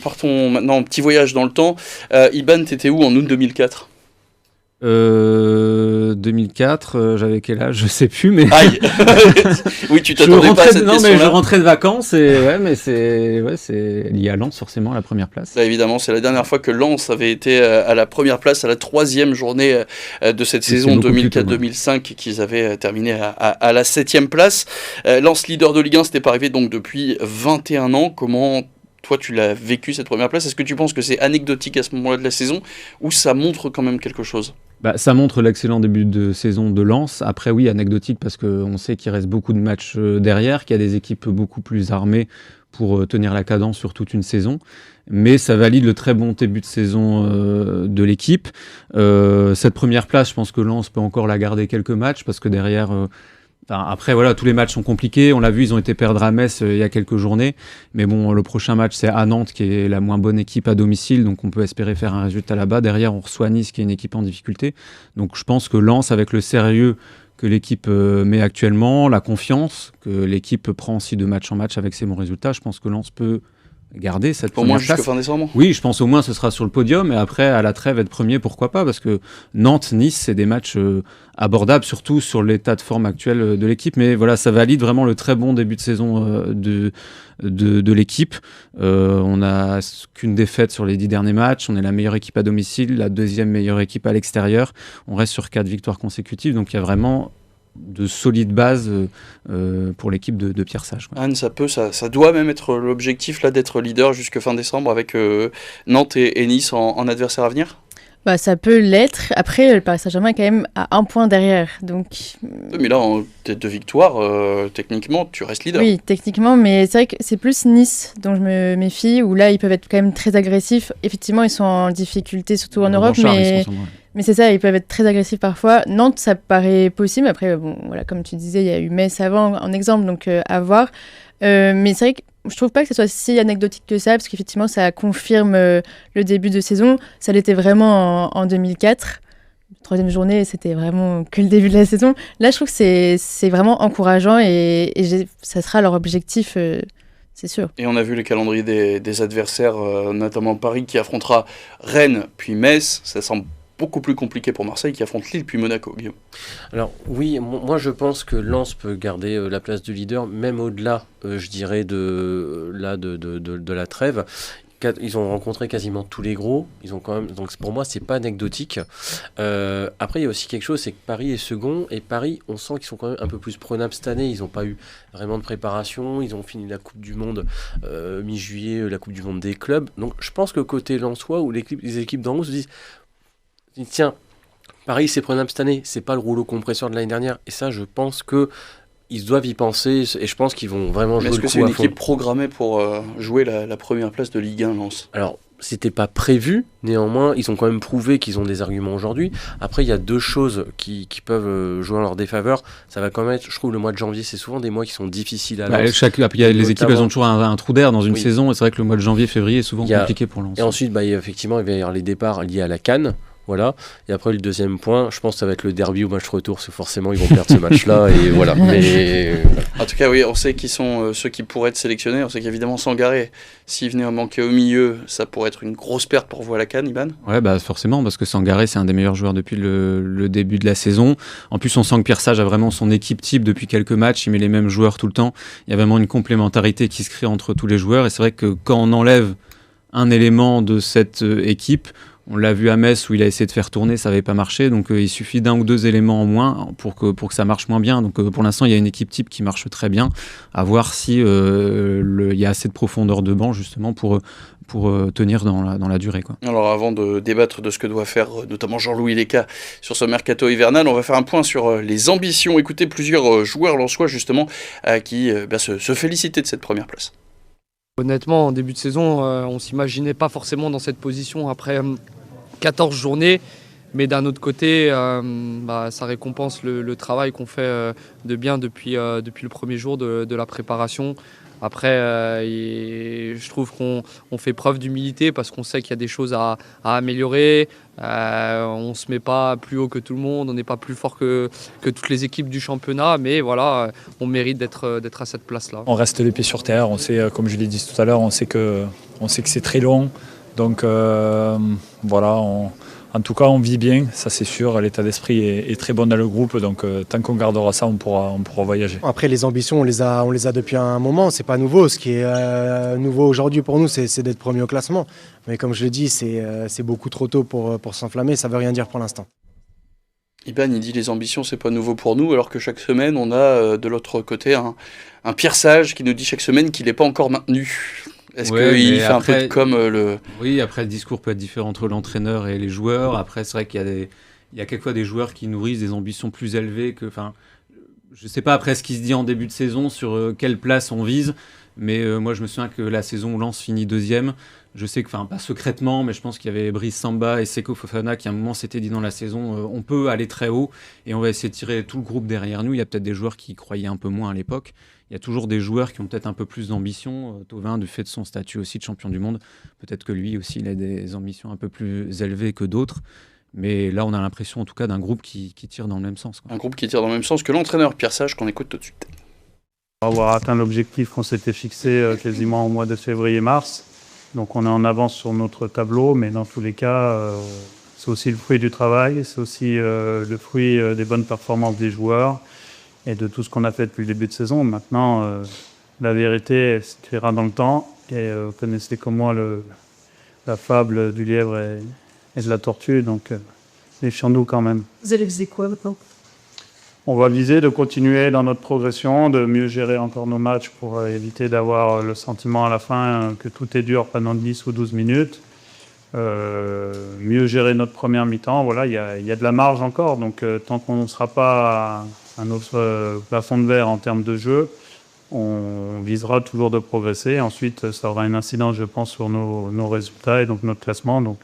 Partons maintenant en petit voyage dans le temps. Iban, t'étais où en août 2004? 2004, j'avais quel âge? Je sais plus, mais Aïe. Oui, tu t'attendais pas à cette non, mais je question-là. rentrais de vacances et c'est lié à Lens forcément à la première place. Là, évidemment, c'est la dernière fois que Lens avait été à la première place, à la 3e journée de cette Oui, saison c'est beaucoup plus tôt, 2004-2005, qu'ils avaient terminé à la 7e place. Lens leader de Ligue 1, c'était pas arrivé donc depuis 21 ans. Comment toi tu l'as vécu cette première place? Est-ce que tu penses que c'est anecdotique à ce moment-là de la saison ou ça montre quand même quelque chose? Ça montre l'excellent début de saison de Lens. Après, oui, anecdotique parce qu'on sait qu'il reste beaucoup de matchs derrière, qu'il y a des équipes beaucoup plus armées pour tenir la cadence sur toute une saison. Mais ça valide le très bon début de saison de l'équipe. Cette première place, je pense que Lens peut encore la garder quelques matchs parce que derrière... après, voilà, tous les matchs sont compliqués. On l'a vu, ils ont été perdre à Metz il y a quelques journées. Mais bon, le prochain match, c'est à Nantes, qui est la moins bonne équipe à domicile. Donc, on peut espérer faire un résultat là-bas. Derrière, on reçoit Nice, qui est une équipe en difficulté. Donc, je pense que Lens, avec le sérieux que l'équipe met actuellement, la confiance que l'équipe prend aussi de match en match avec ses bons résultats, je pense que Lens peut garder cette Au moins première place. jusqu'à fin décembre? Oui, je pense au moins ce sera sur le podium et après à la trêve être premier, pourquoi pas, parce que Nantes-Nice, c'est des matchs abordables, surtout sur l'état de forme actuel de l'équipe. Mais voilà, ça valide vraiment le très bon début de saison de l'équipe. On n'a qu'une défaite sur les 10 derniers matchs. On est la meilleure équipe à domicile, la deuxième meilleure équipe à l'extérieur. On reste sur 4 victoires consécutives, donc il y a vraiment de solides bases pour l'équipe de Pierre Sage. Anne, ça doit même être l'objectif là d'être leader jusqu'à fin décembre avec Nantes et Nice en adversaire à venir? Ça peut l'être. Après, le Paris Saint-Germain est quand même à un point derrière. Donc... Mais là, en tête de victoire, techniquement, tu restes leader. Oui, techniquement, mais c'est vrai que c'est plus Nice dont je me méfie, où là, ils peuvent être quand même très agressifs. Effectivement, ils sont en difficulté, surtout en Europe, mais c'est ça, ils peuvent être très agressifs parfois. Nantes, ça paraît possible. Après, bon, voilà, comme tu disais, il y a eu Metz avant, en exemple, donc à voir. Mais c'est vrai que je trouve pas que ce soit si anecdotique que ça, parce qu'effectivement, ça confirme le début de saison. Ça l'était vraiment en 2004. Troisième journée, c'était vraiment que le début de la saison. Là, je trouve que c'est vraiment encourageant et ça sera leur objectif, c'est sûr. Et on a vu le calendrier des adversaires, notamment Paris qui affrontera Rennes puis Metz. Ça semble beaucoup plus compliqué pour Marseille qui affronte Lille puis Monaco, Guillaume. Alors oui, moi je pense que Lens peut garder la place de leader, même au-delà, je dirais, de la trêve. Ils ont rencontré quasiment tous les gros. Ils ont quand même, donc pour moi, c'est pas anecdotique. Après, il y a aussi quelque chose, c'est que Paris est second. Et Paris, on sent qu'ils sont quand même un peu plus prenables cette année. Ils n'ont pas eu vraiment de préparation. Ils ont fini la Coupe du Monde mi-juillet, la Coupe du Monde des clubs. Donc je pense que côté lensois, où les équipes d'en haut se disent tiens, Paris, c'est prenable cette année. C'est pas le rouleau compresseur de l'année dernière. Et ça, je pense que ils doivent y penser et je pense qu'ils vont vraiment jouer le coup à fond. Est-ce que c'est une équipe programmée pour jouer la première place de Ligue 1, Lens? Alors, c'était pas prévu, néanmoins, ils ont quand même prouvé qu'ils ont des arguments aujourd'hui. Après, il y a deux choses qui peuvent jouer en leur défaveur. Ça va quand même être, je trouve, le mois de janvier, c'est souvent des mois qui sont difficiles à Lens. Les équipes, elles ont toujours un trou d'air dans une saison, et c'est vrai que le mois de janvier, février est souvent compliqué pour Lens. Et ensuite, effectivement, il va y avoir les départs liés à la CAN. Voilà. Et après, le deuxième point, je pense que ça va être le derby au match retour, parce que forcément, ils vont perdre ce match-là. Et voilà. Mais... En tout cas, oui, on sait qui sont ceux qui pourraient être sélectionnés. On sait qu'évidemment, Sangaré, s'il venait à manquer au milieu, ça pourrait être une grosse perte pour vous à la CAN, Iban. Ouais, forcément, parce que Sangaré, c'est un des meilleurs joueurs depuis le début de la saison. En plus, on sent que Pierre Sage a vraiment son équipe type depuis quelques matchs. Il met les mêmes joueurs tout le temps. Il y a vraiment une complémentarité qui se crée entre tous les joueurs. Et c'est vrai que quand on enlève un élément de cette équipe, on l'a vu à Metz où il a essayé de faire tourner, ça n'avait pas marché. Donc il suffit d'un ou deux éléments en moins pour que ça marche moins bien. Donc pour l'instant, il y a une équipe type qui marche très bien. À voir si il y a assez de profondeur de banc justement pour tenir dans la durée, quoi. Alors avant de débattre de ce que doit faire notamment Jean-Louis Léca sur ce mercato hivernal, on va faire un point sur les ambitions. Écoutez plusieurs joueurs lensois justement qui se félicitaient de cette première place. Honnêtement, en début de saison, on ne s'imaginait pas forcément dans cette position après 14 journées. Mais d'un autre côté, ça récompense le travail qu'on fait de bien depuis le premier jour de la préparation. Après, je trouve qu'on fait preuve d'humilité parce qu'on sait qu'il y a des choses à améliorer. On ne se met pas plus haut que tout le monde, on n'est pas plus fort que toutes les équipes du championnat, mais voilà, on mérite d'être à cette place-là. On reste les pieds sur terre, on sait, comme je l'ai dit tout à l'heure, on sait que c'est très long. Donc voilà, en tout cas on vit bien, ça c'est sûr, l'état d'esprit est très bon dans le groupe, donc tant qu'on gardera ça, on pourra voyager. Après les ambitions, on les a depuis un moment, c'est pas nouveau. Ce qui est nouveau aujourd'hui pour nous, c'est d'être premier au classement. Mais comme je le dis, c'est beaucoup trop tôt pour s'enflammer, ça veut rien dire pour l'instant. Iban, il dit les ambitions, c'est pas nouveau pour nous, alors que chaque semaine, on a de l'autre côté un Pierre Sage qui nous dit chaque semaine qu'il n'est pas encore maintenu. Est-ce qu'il fait après, un peu comme le... Oui, après le discours peut être différent entre l'entraîneur et les joueurs. Après, c'est vrai qu'il y a quelquefois des joueurs qui nourrissent des ambitions plus élevées que... Enfin, je ne sais pas après ce qui se dit en début de saison sur quelle place on vise, mais moi je me souviens que la saison où Lens finit 2e, je sais que, enfin pas secrètement, mais je pense qu'il y avait Brice Samba et Seko Fofana qui à un moment s'étaient dit dans la saison on peut aller très haut et on va essayer de tirer tout le groupe derrière nous. Il y a peut-être des joueurs qui croyaient un peu moins à l'époque. Il y a toujours des joueurs qui ont peut-être un peu plus d'ambition. Thauvin, du fait de son statut aussi de champion du monde, peut-être que lui aussi il a des ambitions un peu plus élevées que d'autres. Mais là, on a l'impression en tout cas d'un groupe qui tire dans le même sens, quoi. Un groupe qui tire dans le même sens que l'entraîneur Pierre Sage, qu'on écoute tout de suite. Avoir atteint l'objectif qu'on s'était fixé quasiment au mois de février-mars. Donc on est en avance sur notre tableau, mais dans tous les cas, c'est aussi le fruit du travail, c'est aussi le fruit des bonnes performances des joueurs et de tout ce qu'on a fait depuis le début de saison. Maintenant, la vérité, elle s'écrira dans le temps. Et vous connaissez comme moi la fable du lièvre et de la tortue, donc méfions-nous quand même. Vous allez viser quoi maintenant ? On va viser de continuer dans notre progression, de mieux gérer encore nos matchs pour éviter d'avoir le sentiment à la fin que tout est dur pendant 10 ou 12 minutes. Mieux gérer notre première mi-temps, voilà, il y a de la marge encore, donc tant qu'on ne sera pas à notre plafond de verre en termes de jeu, on visera toujours de progresser. Ensuite, ça aura une incidence, je pense, sur nos résultats et donc notre classement. Donc,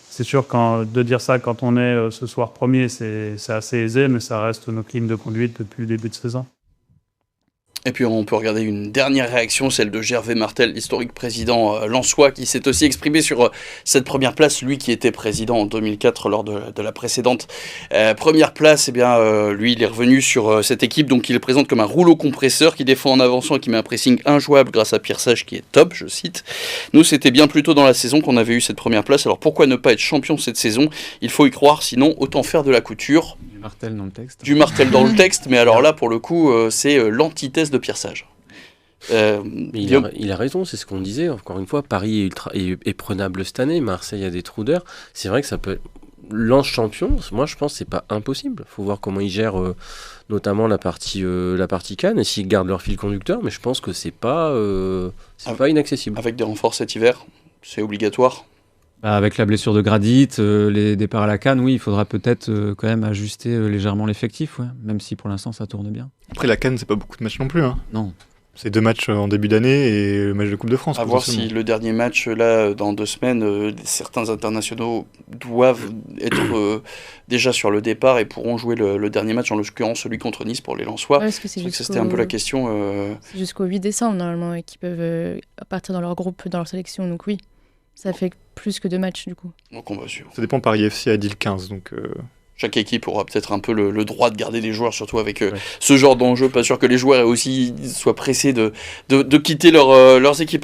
c'est sûr de dire ça quand on est ce soir premier, c'est assez aisé, mais ça reste notre ligne de conduite depuis le début de saison. Et puis on peut regarder une dernière réaction, celle de Gervais Martel, l'historique président lensois, qui s'est aussi exprimé sur cette première place, lui qui était président en 2004 lors de la précédente première place. Eh bien, lui, il est revenu sur cette équipe, donc il le présente comme un rouleau compresseur qui défend en avançant et qui met un pressing injouable grâce à Pierre Sage qui est top, je cite. Nous, c'était bien plus tôt dans la saison qu'on avait eu cette première place, alors pourquoi ne pas être champion cette saison ? Il faut y croire, sinon autant faire de la couture. Du martel dans le texte. Du martel dans le texte, mais alors là, pour le coup, c'est l'antithèse de Pierre Sage. Il a raison, c'est ce qu'on disait. Encore une fois, Paris est prenable cette année. Marseille a des trous d'air. C'est vrai que ça peut. Lens champion, moi je pense que c'est pas impossible. Il faut voir comment ils gèrent notamment la partie Cannes et s'ils gardent leur fil conducteur. Mais je pense que c'est pas inaccessible. Avec des renforts cet hiver, c'est obligatoire. Avec la blessure de Gradit, les départs à la CAN, oui, il faudra peut-être quand même ajuster légèrement l'effectif, ouais, même si pour l'instant ça tourne bien. Après la CAN, c'est pas beaucoup de matchs non plus. Hein. Non. C'est 2 matchs en début d'année et le match de Coupe de France. À voir si le dernier match, là, dans 2 semaines, certains internationaux doivent être déjà sur le départ et pourront jouer le dernier match, en l'occurrence celui contre Nice pour les Lensois. Ouais, c'est vrai que c'était un peu la question. C'est jusqu'au 8 décembre, normalement, et qu'ils peuvent partir dans leur groupe, dans leur sélection, donc oui. Ça fait plus que 2 matchs, du coup. Donc on va suivre. Ça dépend, Paris FC a dit le 15, donc... Chaque équipe aura peut-être un peu le droit de garder des joueurs, surtout avec ce genre d'enjeu. Pas sûr que les joueurs aussi soient pressés de quitter leurs équipes.